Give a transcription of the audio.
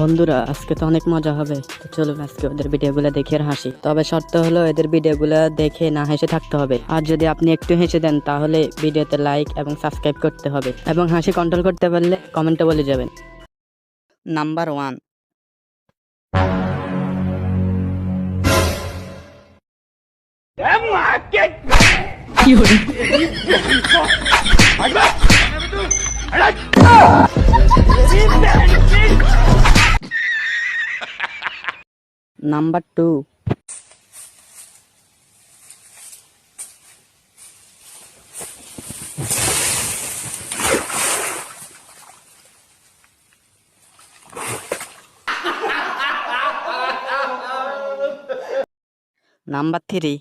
বন্ধুরা আজকে তো অনেক মজা হবে, তো চলুন আজকে ওদের ভিডিওগুলো দেখে আর হাসি। তবে শর্ত হলো এদের ভিডিওগুলো দেখে না হেসে থাকতে হবে। আর যদি আপনি একটু হেসে দেন তাহলে ভিডিওতে লাইক এবং সাবস্ক্রাইব করতে হবে, এবং হাসি কন্ট্রোল করতে পারলে কমেন্টে বলে যাবেন। নাম্বার 1। নাম্বার 2। নাম্বার 3।